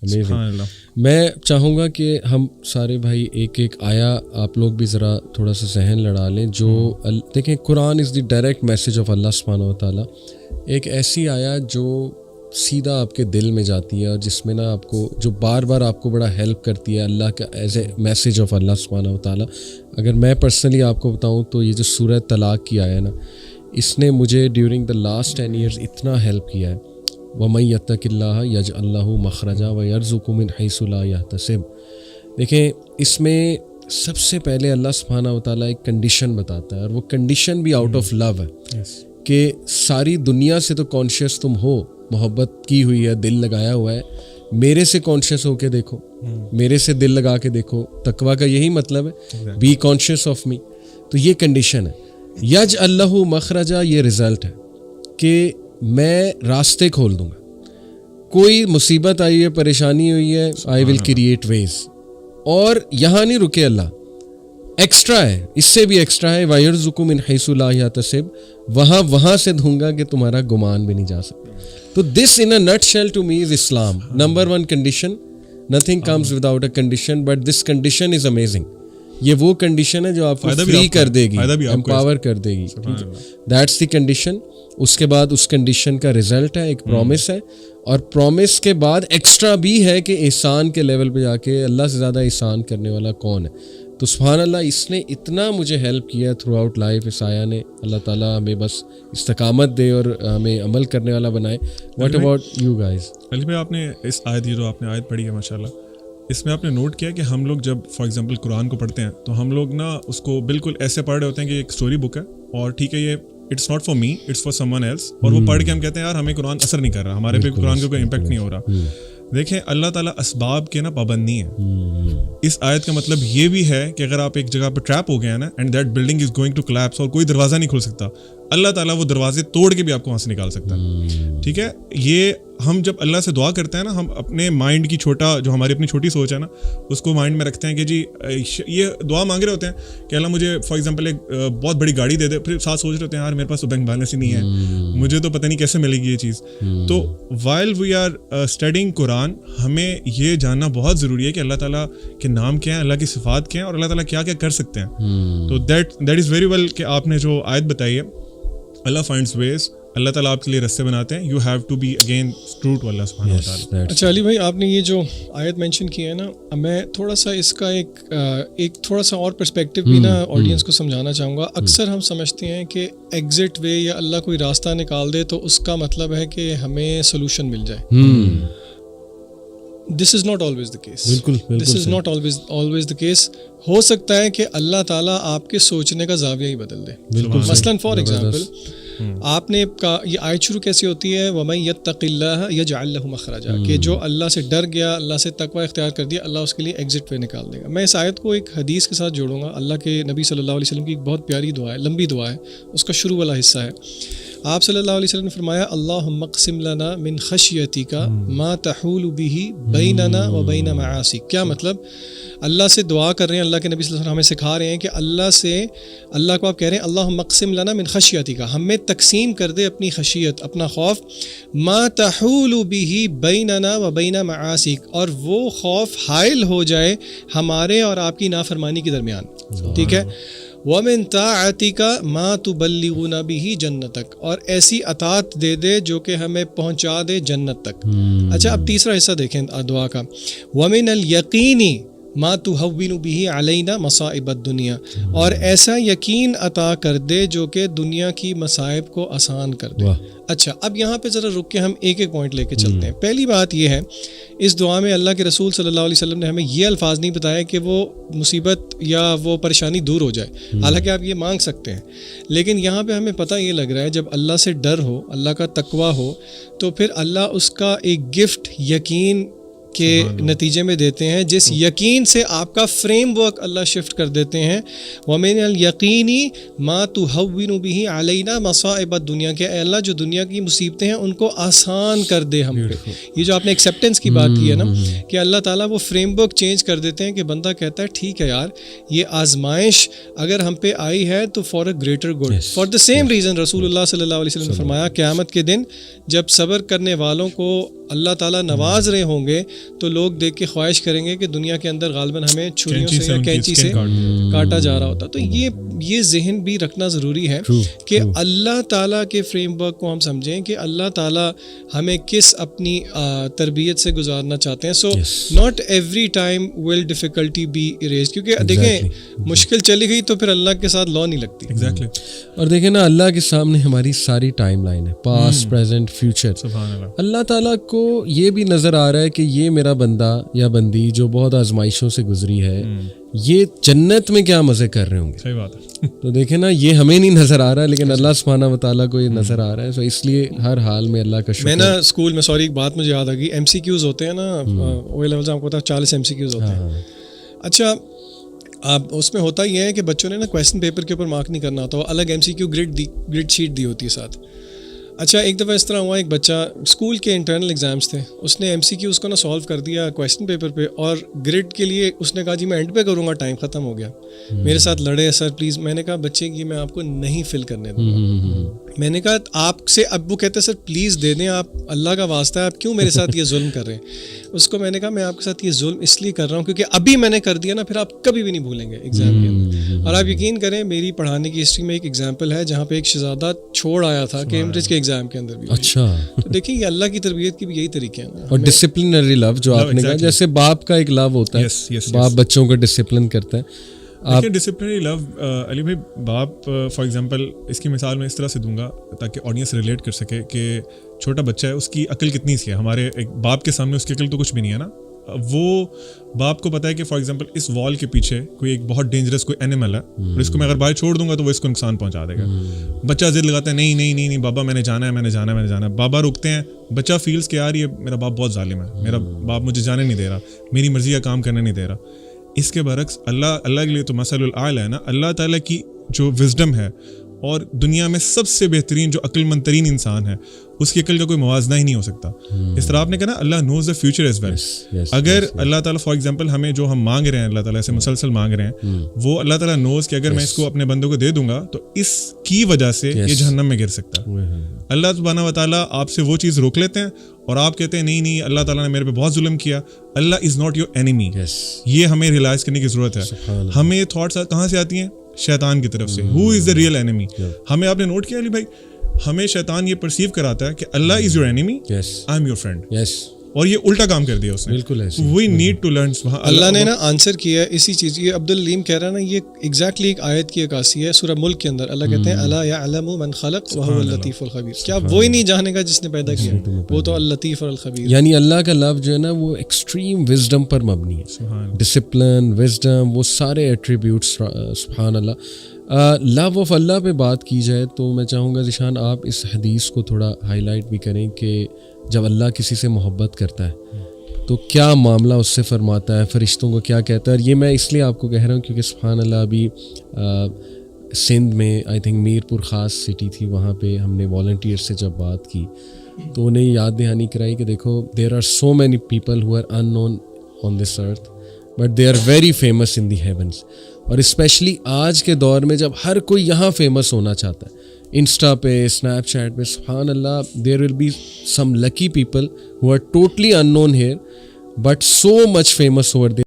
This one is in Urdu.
امیزنگ. میں چاہوں گا کہ ہم سارے بھائی ایک ایک آیا آپ لوگ بھی ذرا تھوڑا سا ذہن لڑا لیں. جو دیکھیں قرآن از دی ڈائریکٹ میسج آف اللہ سبحانہ و تعالیٰ. ایک ایسی آیا جو سیدھا آپ کے دل میں جاتی ہے اور جس میں نا آپ کو جو بار بار آپ کو بڑا ہیلپ کرتی ہے اللہ کا ایز اے میسج آف اللہ سبحانہ و تعالیٰ. اگر میں پرسنلی آپ کو بتاؤں تو یہ جو سورہ طلاق کی آیا نا, اس نے مجھے ڈیورنگ دا لاسٹ 10 ایئرز اتنا ہیلپ کیا ہے. وَمَن يَتَّقِ اللَّهَ يَجْعَل لَّهُ مَخْرَجًا وَيَرْزُقْهُ مِنْ حَيْثُ لَا يَحْتَسِبُ. دیکھیں اس میں سب سے پہلے اللہ سبحانہ و تعالیٰ ایک کنڈیشن بتاتا ہے, اور وہ کنڈیشن بھی آؤٹ آف لو ہے کہ ساری دنیا سے تو کانشیس تم ہو, محبت کی ہوئی ہے, دل لگایا ہوا ہے, میرے سے کانشیس ہو کے دیکھو, میرے سے دل لگا کے دیکھو. تقویٰ کا یہی مطلب ہے, بی کانشیس آف می. تو یہ کنڈیشن ہے. یجعل لہ مخرجا, یہ رزلٹ ہے کہ میں راستے کھول دوں گا. کوئی مصیبت آئی ہے, پریشانی ہوئی ہے, آئی ول کریٹ ویز. اور یہاں نہیں رکے اللہ, ایکسٹرا ہے, اس سے بھی ایکسٹرا ہے. وَيَرْزُقُ مِنْ حَيْثُ لَا يَحْتَسِبُ, وہاں سے دوں گا کہ تمہارا گمان بھی نہیں جا سکتا. تو this in a nutshell to me is Islam. Number 1 condition, nothing comes without a condition, but this condition is amazing. یہ وہ کنڈیشن ہے جو آپ کو فری کر دے گی, امپاور کر دے گی. That's the condition. اس کے بعد اس کنڈیشن کا رزلٹ ہے ایک پرومس ہے, اور پرومس کے بعد ایکسٹرا بھی ہے کہ احسان کے لیول پہ جا کے اللہ سے زیادہ احسان کرنے والا کون ہے. تو سبحان اللہ, اس نے اتنا مجھے ہیلپ کیا تھرو آؤٹ لائف اس آیا نے. اللہ تعالیٰ ہمیں بس استقامت دے اور ہمیں عمل کرنے والا بنائے. What about you guys? Ali بھائی, آپ نے اس آیت, یہ جو آپ نے آیت پڑھی ہے ماشاء اللہ, اس میں آپ نے نوٹ کیا کہ ہم لوگ جب فار ایگزامپل قرآن کو پڑھتے ہیں تو ہم لوگ نا اس کو بالکل ایسے پڑھ رہے ہوتے ہیں کہ ایک اسٹوری بک ہے, اور ٹھیک ہے یہ it's not for me, it's for someone else, اور وہ پڑھ کے ہم کہتے ہیں یار ہمیں قرآن اثر نہیں کر رہا, ہمارے پہ قرآن کا کوئی امپیکٹ نہیں ہو رہا. دیکھیں اللہ تعالیٰ اسباب کے نا پابند نہیں ہے. اس آیت کا مطلب یہ بھی ہے کہ اگر آپ ایک جگہ پہ ٹریپ ہو گئے ہیں نا, and that building is going to collapse, اور کوئی دروازہ نہیں کھل سکتا, اللہ تعالیٰ وہ دروازے توڑ کے بھی آپ کو وہاں سے نکال سکتا ہے. ٹھیک ہے, یہ ہم جب اللہ سے دعا کرتے ہیں نا, ہم اپنے مائنڈ کی چھوٹا, جو ہماری اپنی چھوٹی سوچ ہے نا, اس کو مائنڈ میں رکھتے ہیں کہ جی یہ دعا مانگ رہے ہوتے ہیں کہ اللہ مجھے فار ایگزامپل ایک بہت بڑی گاڑی دے دے, پھر ساتھ سوچ رہے ہوتے ہیں یار میرے پاس تو بینک بیلنس ہی نہیں ہے, مجھے تو پتہ نہیں کیسے ملے گی یہ چیز. تو وائل وی آر اسٹڈیئنگ قرآن, ہمیں یہ جاننا بہت ضروری ہے کہ اللہ تعالیٰ کے نام کیا ہیں, اللہ کی صفات کیا ہیں, اور اللہ تعالیٰ کیا کیا کر سکتے ہیں. تو دیٹ از ویری ویل کہ آپ نے جو آیت بتائی ہے, اللہ فائنڈز ویز, اللہ تعالیٰ آپ کے لیے راستے بناتے ہیں. You have to be again true to Allah سبحانہ و تعالیٰ. اچھا علی بھائی, آپ نے یہ جو آیت مینشن کی ہے نا, میں تھوڑا سا اس کا ایک تھوڑا سا اور پرسپیکٹیو بھی نا آڈینس کو سمجھانا چاہوں گا. اکثر ہم سمجھتے ہیں کہ ایگزٹ وے یا اللہ کوئی راستہ نکال دے تو اس کا مطلب ہے کہ ہمیں سولوشن مل جائے. This is not always the case. This is not always the case. ہو سکتا ہے کہ اللہ تعالیٰ آپ کے سوچنے کا زاویہ ہی بدل دے. مثلاً فار ایگزامپل, آپ نے یہ آیت شروع کیسی ہوتی ہے, وَمَن يَتَّقِ اللَّهَ يَجْعَل لَّهُ مَخْرَجًا, کہ جو اللہ سے ڈر گیا, اللہ سے تقوی اختیار کر دیا, اللہ اس کے لیے ایگزٹ وے نکال دے گا. میں اس آیت کو ایک حدیث کے ساتھ جوڑوں گا. اللہ کے نبی صلی اللہ علیہ وسلم کی ایک بہت پیاری دعا ہے, لمبی دعا ہے, اس کا شروع والا حصہ ہے. آپ صلی اللہ علیہ وسلم نے فرمایا, اللہم اقسم لنا من خشیتک ما تحول به بیننا و بین معاصیک. کیا مطلب؟ اللہ سے دعا کر رہے ہیں, اللہ کے نبی صلی اللہ علیہ وسلم ہمیں سکھا رہے ہیں کہ اللہ کو آپ کہہ رہے ہیں اللہم اقسم لنا من خشیتک, ہمیں تقسیم کر دے اپنی خشیت, اپنا خوف, ما تحول به بیننا و بین معاصیک, اور وہ خوف حائل ہو جائے ہمارے اور آپ کی نافرمانی کے درمیان. ٹھیک ہے, وَمِن طَاعَتِكَ مَا تُبَلِّغُنَا بِهِ جَنَّتَكَ, اور ایسی اطاعت دے دے جو کہ ہمیں پہنچا دے جنت تک. اچھا, اب تیسرا حصہ دیکھیں دعا کا, وَمِنَ الْيَقِينِ مَا تُهَوِّنُ بِهِ عَلَيْنَا مَصَائِبَ الدُّنْيَا, اور ایسا یقین عطا کر دے جو کہ دنیا کی مصائب کو آسان کر دے. اچھا, اب یہاں پہ ذرا رک کے ہم ایک ایک پوائنٹ لے کے چلتے ہیں. پہلی بات یہ ہے, اس دعا میں اللہ کے رسول صلی اللہ علیہ وسلم نے ہمیں یہ الفاظ نہیں بتایا کہ وہ مصیبت یا وہ پریشانی دور ہو جائے, حالانکہ آپ یہ مانگ سکتے ہیں, لیکن یہاں پہ ہمیں پتہ یہ لگ رہا ہے جب اللہ سے ڈر ہو, اللہ کا تقویٰ ہو, تو پھر اللہ اس کا ایک گفٹ یقین کے نتیجے میں دیتے ہیں, جس یقین سے آپ کا فریم ورک اللہ شفٹ کر دیتے ہیں. وَمِنَ الْيَقِينِ مَا تُهَوِّنُ بِهِ عَلَيْنَا مَصَائِبَ الدُّنْيَا, کہ اے اللہ جو دنیا کی مصیبتیں ہیں ان کو آسان کر دے ہم پہ. یہ جو آپ نے ایکسیپٹنس کی بات کی ہے نا, کہ اللہ تعالیٰ وہ فریم ورک چینج کر دیتے ہیں کہ بندہ کہتا ہے ٹھیک ہے یار, یہ آزمائش اگر ہم پہ آئی ہے تو for a greater good. For the same reason رسول اللہ صلی اللہ علیہ وسلم نے فرمایا قیامت کے دن جب صبر کرنے والوں کو اللہ تعالیٰ نواز رہے ہوں گے تو لوگ دیکھ کے خواہش کریں گے کہ دنیا کے اندر غالباً ہمیں چھریوں سے یا کینچی سے کاٹا جا رہا ہوتا. تو یہ ذہن بھی رکھنا ضروری ہے کہ اللہ تعالیٰ کے فریم ورک کو ہم سمجھیں کہ اللہ تعالیٰ ہمیں کس اپنی تربیت سے گزارنا چاہتے ہیں. So not every time will difficulty be arise, کیونکہ دیکھیں مشکل چلی گئی تو پھر اللہ کے ساتھ لا نہیں لگتی. ایگزیکٹلی. اور دیکھیں نا, اللہ کے سامنے ہماری ساری ٹائم لائن ہے, پاسٹ پریزنٹ فیوچر. سبحان اللہ. اللہ تعالیٰ کو یہ بھی نظر آ رہا ہے کہ یہ میرا بندہ یا بندی جو بہت آزمائشوں سے گزری ہے, یہ جنت میں کیا مزے کر رہے ہوں گے. صحیح بات ہے. تو دیکھیں نا, یہ ہمیں نہیں نظر آ رہا ہے لیکن اللہ سبحانہ و تعالیٰ کو یہ نظر آ رہا ہے. سو اس لیے ہر حال میں اللہ کا شکر. میں نا اسکول میں, سوری ایک بات مجھے یاد آ گئی, ایم سی کیوز ہوتے ہیں نا, او لیول سے آپ کو پتا 40 ایم سی کیوز ہوتے ہیں. اچھا اب اس میں ہوتا یہ ہے کہ بچوں نے نا کویسچن پیپر کے اوپر مارک نہیں کرنا ہوتا, وہ الگ M C Q grade sheet دی ہوتی ہے ساتھ. اچھا ایک دفعہ اس طرح ہوا, ایک بچہ اسکول کے انٹرنل ایگزامس تھے, اس نے ایم سی کیو اس کو نا سالو کر دیا کویسچن پیپر پہ, اور گریڈ کے لیے اس نے کہا جی میں اینڈ پہ کروں گا, ٹائم ختم ہو گیا, میرے ساتھ لڑے سر پلیز. میں نے کہا بچے کی میں آپ کو نہیں فل کرنے دوں گا. میں نے کہا آپ سے, اب وہ کہتے ہیں سر پلیز دے دیں, آپ اللہ کا واسطہ ہے, آپ کیوں میرے ساتھ یہ ظلم کر رہے ہیں. اس کو میں نے کہا میں آپ کے ساتھ یہ ظلم اس لیے کر رہا ہوں کیونکہ ابھی میں نے کر دیا نا, پھر آپ کبھی بھی نہیں بھولیں گے ایگزام کے اندر. اور آپ یقین کریں میری پڑھانے کی ہسٹری میں ایک ایگزامپل ہے جہاں پہ ایک شہزادہ چھوڑ آیا تھا کیمبرج کے ایگزام کے اندر بھی. اچھا, تو دیکھیں یہ اللہ کی تربیت کی بھی یہی طریقے ہیں. اور ڈسپلنری لو جو آپ نے کہا, جیسے باپ کا ایک لو ہوتا ہے, باپ بچوں کو ڈسپلن کرتا ہے. دیکھیں ڈسپلنری لو علی بھائی, باپ فار ایگزامپل اس کی مثال میں اس طرح سے دوں گا تاکہ آڈینس ریلیٹ کر سکے کہ چھوٹا بچہ ہے, اس کی عقل کتنی سی ہے. ہمارے ایک باپ کے سامنے اس کی عقل تو کچھ بھی نہیں ہے نا. وہ باپ کو پتا ہے کہ فار ایگزامپل اس وال کے پیچھے کوئی ایک بہت ڈینجرس کوئی اینیمل ہے, اور اس کو میں اگر باہر چھوڑ دوں گا تو وہ اس کو نقصان پہنچا دے گا. بچہ ضد لگاتا ہے نہیں نہیں نہیں نہیں بابا میں نے جانا ہے, میں نے جانا ہے, میں نے جانا ہے. بابا روکتے ہیں, بچہ فیلز کہ یار یہ میرا باپ بہت ظالم ہے, میرا باپ مجھے جانے نہیں دے رہا, میری مرضی کا کام کرنے نہیں دے رہا. اس کے برعکس اللہ کے لیے تو مثل الاعلی ہے نا. اللہ تعالیٰ کی جو وزڈم ہے, اور دنیا میں سب سے بہترین جو عقل مند ترین انسان ہے, اس کی عقل کا کوئی موازنہ ہی نہیں ہو سکتا. اس طرح آپ نے کہا نا اللہ نوز دا فیوچر ایز ویل. اگر اللہ تعالیٰ فار ایگزامپل ہمیں جو ہم مانگ رہے ہیں, اللہ تعالیٰ سے مسلسل مانگ رہے ہیں, وہ اللہ تعالیٰ نوز کہ اگر میں اس کو اپنے بندوں کو دے دوں گا تو اس کی وجہ سے یہ جہنم میں گر سکتا ہے. اللہ سبحانہ و تعالیٰ آپ سے وہ چیز روک لیتے ہیں اور آپ کہتے ہیں نہیں نہیں اللہ تعالیٰ نے میرے پہ بہت ظلم کیا. اللہ از ناٹ یور اینیمی. یہ ہمیں ریئلائز کرنے کی ضرورت ہے. ہمیں تھاٹس کہاں سے آتی ہیں؟ شیطان کی طرف سے. ہو از دا ریئل اینیمی. ہمیں آپ نے نوٹ کیا علی بھائی, ہمیں شیطان یہ پرسیو کراتا ہے کہ Allah is your enemy, I am your friend, اور یہ الٹا کام کر دیا اس نے. بالکل ایسے وی نیڈ ٹو لرن. اللہ نے نا آنسر کیا ہے اسی چیز. یہ عبدالعلیم کہہ رہا ہے نا, یہ ایگزیکٹلی ایک آیت کی عکاسی ہے سورہ ملک کے اندر. اللہ کہتے ہیں الا یعلم من خلق وهو اللطیف الخبیر. کیا وہی نہیں جانے گا جس نے پیدا کیا؟ وہ تو اللطیف اور الخبیر. یعنی اللہ کا لو جو ہے نا وہ ایکسٹریم وزڈم پر مبنی ہے. ڈسپلن, وزڈم, وہ سارے ایٹریبیوٹس. سبحان اللہ. لو آف اللہ پہ بات کی جائے تو میں چاہوں گا ذیشان آپ اس حدیث کو تھوڑا ہائی لائٹ بھی کریں کہ جب اللہ کسی سے محبت کرتا ہے تو کیا معاملہ اس سے فرماتا ہے, فرشتوں کو کیا کہتا ہے. اور یہ میں اس لیے آپ کو کہہ رہا ہوں کیونکہ سبحان اللہ ابھی سندھ میں آئی تھنک میر پور خاص سٹی تھی, وہاں پہ ہم نے والنٹیئر سے جب بات کی تو انہیں یاد دہانی کرائی کہ دیکھو there are so many people who are unknown on this earth but they are very famous in the heavens. اور اسپیشلی آج کے دور میں جب ہر کوئی یہاں فیمس ہونا چاہتا ہے, انسٹا پہ, اسنیپ چیٹ پہ, سبحان اللہ, there will be some lucky people who are totally unknown here but so much famous over